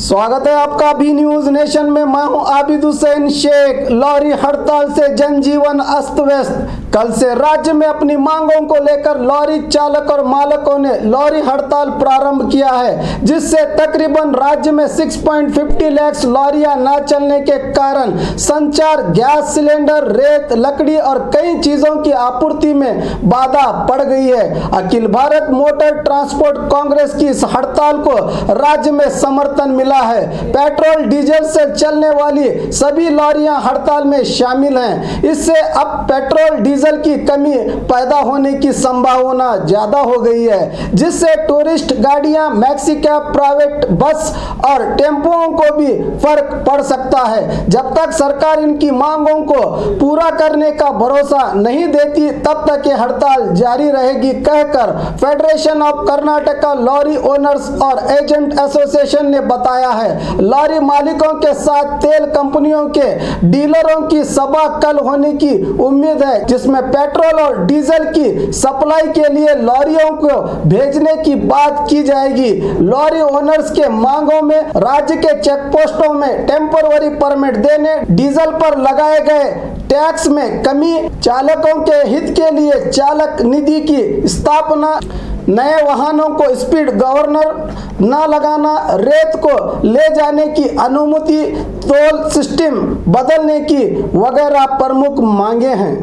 स्वागत है आपका बी न्यूज नेशन में। मैं हूं आबिद हुसैन शेख। लॉरी हड़ताल से जनजीवन अस्त व्यस्त। कल से राज्य में अपनी मांगों को लेकर लॉरी चालक और मालकों ने लॉरी हड़ताल प्रारंभ किया है, जिससे तकरीबन राज्य में 6.50 लाख लॉरियां न चलने के कारण संचार, गैस सिलेंडर, रेत, लकड़ी और कई चीजों की आपूर्ति में बाधा पड़ गई है। अखिल भारत मोटर ट्रांसपोर्ट कांग्रेस की इस हड़ताल को राज्य में समर्थन मिला है। पेट्रोल डीजल से चलने वाली सभी लॉरियां हड़ताल में शामिल हैं। इससे अब पेट्रोल डीजल की कमी पैदा होने की संभावना ज्यादा हो गई है, जिससे टूरिस्ट गाड़ियां, मैक्सी कैब, प्राइवेट बस और टेम्पोओं को भी फर्क पड़ सकता है। जब तक सरकार इनकी मांगों को पूरा करने का भरोसा नहीं देती, तब तक ये हड़ताल जारी रहेगी, कहकर federation of Karnataka lorry owners और एजेंट एसोसिएशन ने बताया है। लॉरी मालिकों के साथ तेल कंपनियों के डीलरों की सभा कल होने की उम्मीद है, जिसमें पेट्रोल और डीजल की सप्लाई के लिए लॉरियों को भेजने की बात की जाएगी। लॉरी ओनर्स के मांगों में राज्य के चेक पोस्टों में टेम्पररी परमिट देने, डीजल पर लगाए गए टैक्स में कमी, चालकों के हित के लिए चालक निधि की स्थापना, नए वाहनों को स्पीड गवर्नर न लगाना, रेत को ले जाने की अनुमति, टोल सिस्टम बदलने की वगैरह प्रमुख मांगे हैं।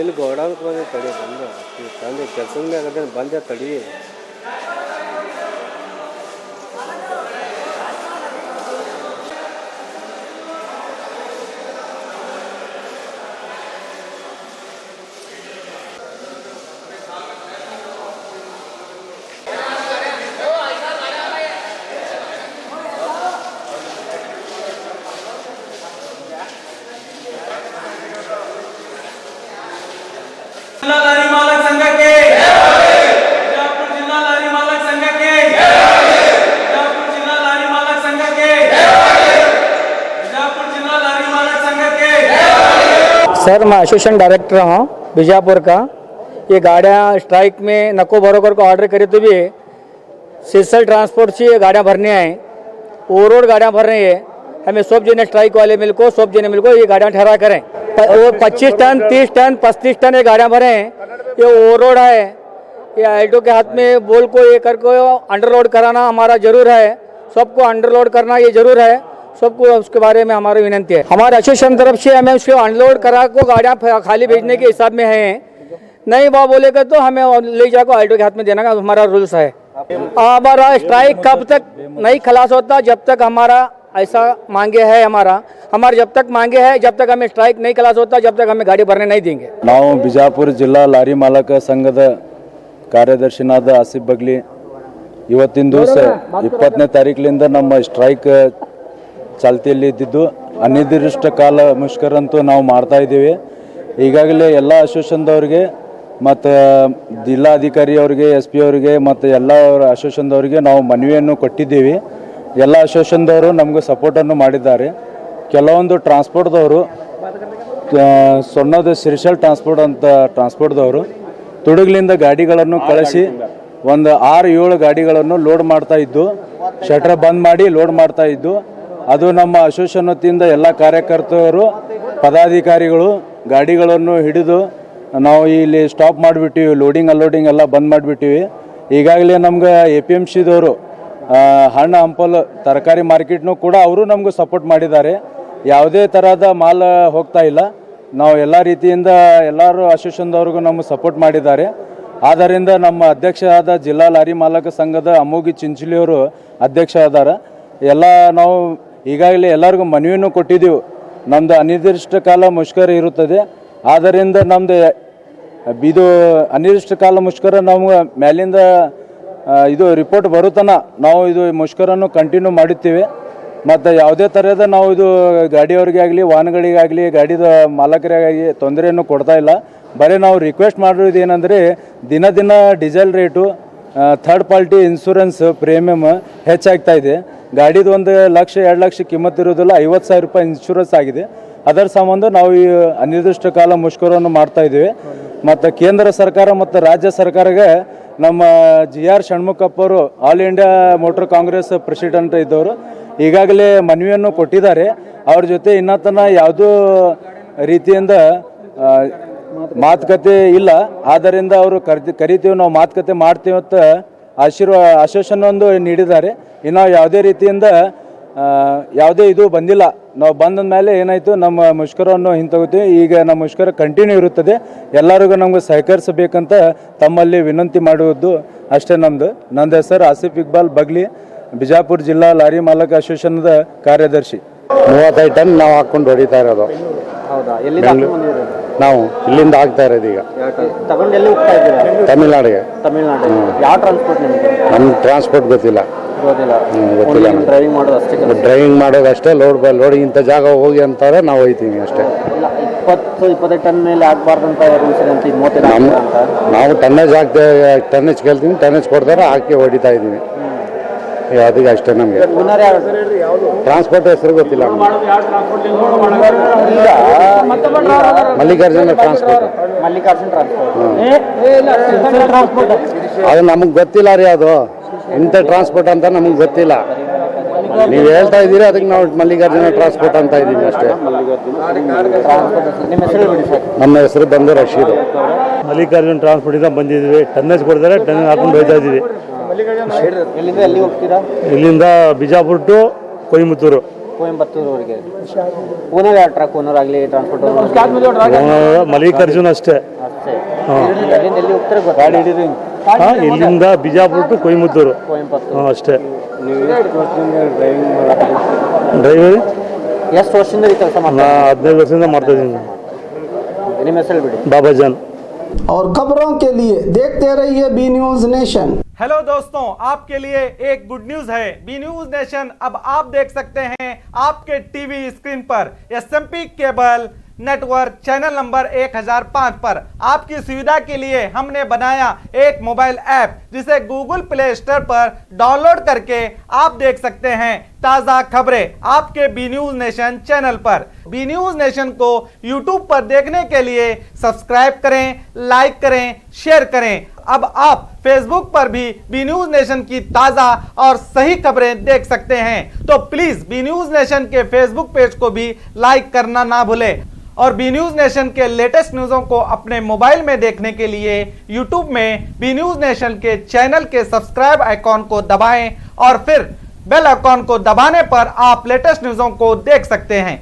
ಇಲ್ಲಿ ಗೋಡಾನ್ ತಡಿ ಬಂದ ತಂದೆ ಕೆಲಸದ ಮ್ಯಾಗ ಬಂದೆ ತಡಿ जिला लारी मालक संघ के बीजापुर जिला लारी मालक संघ के बीजापुर जिला लारी मालक संघ के बीजापुर जिला लारी मालक संघ के। सर, मैं एसोसिएशन डायरेक्टर हूँ बीजापुर का। ये गाड़ियाँ स्ट्राइक में नको बरोबर को ऑर्डर करे तो भी सीसल ट्रांसपोर्ट से ये गाड़ियाँ भरने आए, ओवरलोड गाड़ियाँ भर रही है। हमें सब जने स्ट्राइक वाले मिल को, सब जने मिल को ये गाड़ियाँ ठहरा करें। वो 25 टन, 30 टन, 35 टन ये गाड़ियाँ भरे हैं। ये ओवरलोड है। ये आल्टो के हाथ में बोल को ये करके अंडरलोड कराना हमारा जरूर है। सबको अंडरलोड करना ये जरूर है। सबको उसके बारे में हमारी विनंती है। हमारे एसोसिएशन तरफ से हमें उसको अनलोड करा को गाड़ियाँ खाली भेजने के हिसाब में है। नहीं वो बोलेगा तो हमें ले जाकर आल्टो के हाथ में देना का हमारा रूल्स है। हमारा स्ट्राइक कब तक नहीं खलास होता, जब तक हमारा ऐसा मांगे है। हमारे जब तक मांगे है, जब तक हमें स्ट्राइक नहीं खलास होता, जब तक हमें गाड़ी भरने नहीं देंगे। ನಾವು ಬಿಜಾಪುರ ಜಿಲ್ಲಾ ಲಾರಿ ಮಾಲಕ ಸಂಘದ ಕಾರ್ಯದರ್ಶಿನಾದ ಆಸಿಫ್ ಬಗ್ಲಿ ಇವತ್ತಿನ ದಿವಸ 20ನೇ ತಾರೀಕಿನಿಂದ ನಮ್ಮ ಸ್ಟ್ರೈಕ್ ಚಾಲ್ತಿಯಲ್ಲಿ ಇದ್ದಿದ್ದು ಅನಿರ್ದಿಷ್ಟ ಕಾಲ ಮುಷ್ಕರ ಅಂತೂ ನಾವು ಮಾಡ್ತಾ ಇದ್ದೀವಿ। ಈಗಾಗಲೇ ಎಲ್ಲ ಅಸೋಸಿಯೇಷನ್ದವರಿಗೆ ಮತ್ತು ಜಿಲ್ಲಾಧಿಕಾರಿ ಅವರಿಗೆ, ಎಸ್ ಪಿ ಅವರಿಗೆ ಮತ್ತು ಎಲ್ಲ ಅಸೋಸಿಯೇಷನ್ದವರಿಗೆ ನಾವು ಮನವಿಯನ್ನು ಕೊಟ್ಟಿದ್ದೀವಿ। ಎಲ್ಲ ಅಸೋಸಿಯೇಷನ್ದವರು ನಮಗೆ ಸಪೋರ್ಟನ್ನು ಮಾಡಿದ್ದಾರೆ। ಕೆಲವೊಂದು ಟ್ರಾನ್ಸ್ಪೋರ್ಟ್ದವರು, ಸೊನ್ನದ ಸಿರಿಶಲ್ ಟ್ರಾನ್ಸ್ಪೋರ್ಟ್ ಅಂತ ಟ್ರಾನ್ಸ್ಪೋರ್ಟ್ದವರು ತುಡುಗ್ಲಿಂದ ಗಾಡಿಗಳನ್ನು ಕಳಿಸಿ ಒಂದು 6-7 ಗಾಡಿಗಳನ್ನು ಲೋಡ್ ಮಾಡ್ತಾ ಇದ್ದು, ಶಟರ್ ಬಂದ್ ಮಾಡಿ ಲೋಡ್ ಮಾಡ್ತಾ ಇದ್ದು, ಅದು ನಮ್ಮ ಅಸೋಸಿಯೇಷನ್ ವತಿಯಿಂದ ಎಲ್ಲ ಕಾರ್ಯಕರ್ತರು, ಪದಾಧಿಕಾರಿಗಳು ಗಾಡಿಗಳನ್ನು ಹಿಡಿದು ನಾವು ಇಲ್ಲಿ ಸ್ಟಾಪ್ ಮಾಡಿಬಿಟ್ಟಿವಿ। ಲೋಡಿಂಗ್ ಅನ್ಲೋಡಿಂಗ್ ಎಲ್ಲ ಬಂದ್ ಮಾಡಿಬಿಟ್ಟಿವಿ। ಈಗಾಗಲೇ ನಮ್ಗೆ APMCದವರು ಹಣ್ಣು ಹಂಪಲು ತರಕಾರಿ ಮಾರ್ಕೆಟ್ನೂ ಕೂಡ ಅವರು ನಮಗೂ ಸಪೋರ್ಟ್ ಮಾಡಿದ್ದಾರೆ। ಯಾವುದೇ ಥರದ ಮಾಲ್ ಹೋಗ್ತಾ ಇಲ್ಲ। ನಾವು ಎಲ್ಲ ರೀತಿಯಿಂದ ಎಲ್ಲರೂ ಅಸೋಸಿಯೇಷನ್ದವ್ರಿಗೂ ನಮಗೆ ಸಪೋರ್ಟ್ ಮಾಡಿದ್ದಾರೆ। ಆದ್ದರಿಂದ ನಮ್ಮ ಅಧ್ಯಕ್ಷ ಆದ ಜಿಲ್ಲಾ ಲಾರಿ ಮಾಲಕ ಸಂಘದ ಅಮೋಗಿ ಚಿಂಚಲಿಯವರು ಅಧ್ಯಕ್ಷ ಆದಾರ। ಎಲ್ಲ ನಾವು ಈಗಾಗಲೇ ಎಲ್ಲರಿಗೂ ಮನವಿಯನ್ನು ಕೊಟ್ಟಿದ್ದೀವಿ। ನಮ್ಮದು ಅನಿರ್ದಿಷ್ಟ ಕಾಲ ಮುಷ್ಕರ ಇರುತ್ತದೆ। ಆದ್ದರಿಂದ ನಮ್ಮದು ಇದು ಅನಿರ್ದಿಷ್ಟ ಕಾಲ ಮುಷ್ಕರ ನಮ್ಗೆ ಮೇಲಿಂದ ಇದು ರಿಪೋರ್ಟ್ ಬರುತ್ತನ ನಾವು ಇದು ಮುಷ್ಕರನ್ನು ಕಂಟಿನ್ಯೂ ಮಾಡುತ್ತೀವಿ ಮತ್ತು ಯಾವುದೇ ಥರದ ನಾವು ಇದು ಗಾಡಿಯವ್ರಿಗೆ ಆಗಲಿ ವಾಹನಗಳಿಗಾಗಲಿ ಗಾಡಿದ ಮಾಲಕರಿಗಾಗಿ ತೊಂದರೆಯನ್ನು ಕೊಡ್ತಾ ಇಲ್ಲ. ಬರೀ ನಾವು ರಿಕ್ವೆಸ್ಟ್ ಮಾಡಿರೋದು ಏನಂದರೆ ದಿನ ದಿನ diesel rate third party insurance premium ಹೆಚ್ಚಾಗ್ತಾ ಇದೆ. ಗಾಡಿದು 1 ಲಕ್ಷ 2 ಲಕ್ಷ ಕಿಮ್ಮತ್ತು ಇರೋದಿಲ್ಲ, 50,000 ರೂಪಾಯಿ ಇನ್ಶೂರೆನ್ಸ್ ಆಗಿದೆ. ಅದರ ಸಂಬಂಧ ನಾವು ಈ ಅನಿರ್ದಿಷ್ಟ ಕಾಲ ಮುಷ್ಕರವನ್ನು ಮಾಡ್ತಾ ಇದ್ದೀವಿ. ಮತ್ತು ಕೇಂದ್ರ ಸರ್ಕಾರ ಮತ್ತು ರಾಜ್ಯ ಸರ್ಕಾರಕ್ಕೆ ನಮ್ಮ GR ಷಣ್ಮುಖಪ್ಪ ಅವರು all India motor Congress president ಇದ್ದವರು ಈಗಾಗಲೇ ಮನವಿಯನ್ನು ಕೊಟ್ಟಿದ್ದಾರೆ. ಅವ್ರ ಜೊತೆ ಇನ್ನತನ ಯಾವುದೋ ರೀತಿಯಿಂದ ಮಾತುಕತೆ ಇಲ್ಲ. ಆದ್ದರಿಂದ ಅವರು ಕರಿತೀವಿ, ನಾವು ಮಾತುಕತೆ ಮಾಡ್ತೀವಿ ಅಂತ ಆಶ್ವಾಸನೆ ಒಂದು ನೀಡಿದ್ದಾರೆ. ಇನ್ನು ಯಾವುದೇ ರೀತಿಯಿಂದ ಯಾವುದೇ ಇದು ಬಂದಿಲ್ಲ. ನಾವು ಬಂದ ಮೇಲೆ ಏನಾಯಿತು, ನಮ್ಮ ಮುಷ್ಕರವನ್ನು ಹಿಂತಗೋತೀವಿ. ಈಗ ನಮ್ಮ ಮುಷ್ಕರ ಕಂಟಿನ್ಯೂ ಇರುತ್ತದೆ. ಎಲ್ಲರಿಗೂ ನಮಗೆ ಸಹಕರಿಸಬೇಕಂತ ತಮ್ಮಲ್ಲಿ ವಿನಂತಿ ಮಾಡುವುದು ಅಷ್ಟೇ. ನಂದು ಹೆಸರು ಆಸಿಫ್ ಇಕ್ಬಾಲ್ ಬಗ್ಲಿ, ಬಿಜಾಪುರ ಜಿಲ್ಲಾ ಲಾರಿ ಮಾಲಕ ಅಸೋಸಿಯೇಷನ್ದ ಕಾರ್ಯದರ್ಶಿ. 35 ಟನ್ ನಾವು ಹಾಕೊಂಡು ಹೊಡಿತಾ ಇರೋದು. ಹೌದಾ? ಎಲ್ಲಿಂದ ಹಾಕ್ಕೊಂಡ್ ಬಂದಿದ್ದೀರಾ? ನಾವು ಇಲ್ಲಿಂದ ಆಗ್ತಾ ಇರೋದು ಈಗ ತಗೊಂಡು ಎಲ್ಲಿ ಹೋಗ್ತಾ ಇದ್ದೀರಾ? ತಮಿಳ್ನಾಡಿಗೆ. ತಮಿಳ್ನಾಡು. ಯಾವ ಟ್ರಾನ್ಸ್ಪೋರ್ಟ್ ನಿಮಗೆ? ನಮ್ಗೆ ಟ್ರಾನ್ಸ್ಪೋರ್ಟ್ ಗೊತ್ತಿಲ್ಲ. ಗೊತ್ತಿಲ್ಲ. ಡ್ರೈವಿಂಗ್ ಮಾಡೋದು ಅಷ್ಟೇ. ಡ್ರೈವಿಂಗ್ ಮಾಡೋದು ಅಷ್ಟೇ. ಲೋಡ್ ಇಂಥ ಜಾಗ ಹೋಗಿ ಅಂತಾರೆ, ನಾವು ಹೋಗ್ತೀವಿ ಅಷ್ಟೇ. 20-25 ಟನ್ ಮೇಲೆ ಆಗಬಾರ್ದು ಅಂತ ರೂಲ್ಸ್ ಇದೆ ಅಂತ. 35 ಅಂತ ನಾವು ಟನ್ನೇಜ್ ಕೇಳ್ತೀವಿ, ಟನ್ನೇಜ್ ಕೊಡ್ತಾರೆ, ಹಾಕಿ ಹೊಡಿತಾ ಇದ್ದೀವಿ. ಅದಕ್ಕೆ ಅಷ್ಟೇ. ನಮಗೆ ಟ್ರಾನ್ಸ್ಪೋರ್ಟ್ ಹೆಸರು ಗೊತ್ತಿಲ್ಲ. ಮಲ್ಲಿಕಾರ್ಜುನ ಟ್ರಾನ್ಸ್ಪೋರ್ಟ್. ಅದು ನಮಗೆ ಗೊತ್ತಿಲ್ಲ ರೀ. ಅದು ಇಂಥ ಟ್ರಾನ್ಸ್ಪೋರ್ಟ್ ಅಂತ ನಮಗೆ ಗೊತ್ತಿಲ್ಲ. ನೀವು ಹೇಳ್ತಾ ಇದ್ದೀರಿ, ಅದಕ್ಕೆ ನಾವು ಮಲ್ಲಿಕಾರ್ಜುನ ಟ್ರಾನ್ಸ್ಪೋರ್ಟ್ ಅಂತ ಇದ್ದೀವಿ ಅಷ್ಟೇ. ನಮ್ಮ ಹೆಸರು ಬಂದು ರಶೀದ್. ಮಲ್ಲಿಕಾರ್ಜುನ ಟ್ರಾನ್ಸ್ಪೋರ್ಟ್ ಇಂದ ಬಂದಿದ್ದೀವಿ. ಟನ್ನೇಜ್ ಕೊಡ್ತಾರೆ, ಟನ್ನೇಜ್ ಹಾಕೊಂಡು ಹೋಗ್ತಾ ಇದ್ದೀವಿ. ಇಲ್ಲಿಂದ ಬಿಜಾಪುರ ಟು ಕೊಯಮತ್ತೂರು. ಕೊಯಂಬತ್ತೂರವರೆಗೆ. ಓನರ್ ಯಾವ ಟ್ರಕ್ ಓನರ್ ಆಗಲಿ ಟ್ರಾನ್ಸ್ಪೋರ್ಟ್ ಮಲ್ಲಿಕಾರ್ಜುನ ಅಷ್ಟೇ. ಇಲ್ಲಿಂದ ಬಿಜಾಪುರ ಟು ಕೊಯಮತ್ತೂರು ಅಷ್ಟೇ. ಡ್ರೈವರ್ ಎಷ್ಟು ವರ್ಷದಿಂದ ಈ ಕೆಲಸ ಮಾಡ್ತಾರೆ? 15 ವರ್ಷದಿಂದ ಮಾಡ್ತಾ ಇದ್ದೀನಿ. ನಿಮ್ಮ ಹೆಸರು ಬಿಡಿ. ಬಾಬಾಜಾನ್. और खबरों के लिए देखते रहिए बी न्यूज नेशन। हेलो दोस्तों, आपके लिए एक गुड न्यूज है। बी न्यूज नेशन अब आप देख सकते हैं आपके टीवी स्क्रीन पर SMP cable network channel number 1005 पर। आपकी सुविधा के लिए हमने बनाया एक मोबाइल ऐप जिसे गूगल प्ले स्टोर पर डाउनलोड करके आप देख सकते हैं ताज़ा खबरें आपके बी न्यूज नेशन चैनल पर। बी न्यूज नेशन को यूट्यूब पर देखने के लिए सब्सक्राइब करें, लाइक करें, शेयर करें। अब आप फेसबुक पर भी बी न्यूज नेशन की ताज़ा और सही खबरें देख सकते हैं। तो प्लीज़ बी न्यूज नेशन के फेसबुक पेज को भी लाइक करना ना भूलें। और बी न्यूज नेशन के लेटेस्ट न्यूज़ों को अपने मोबाइल में देखने के लिए यूट्यूब में बी न्यूज नेशन के चैनल के सब्सक्राइब आइकॉन को दबाएं और फिर बेल आइकॉन को दबाने पर आप लेटेस्ट न्यूज़ों को देख सकते हैं।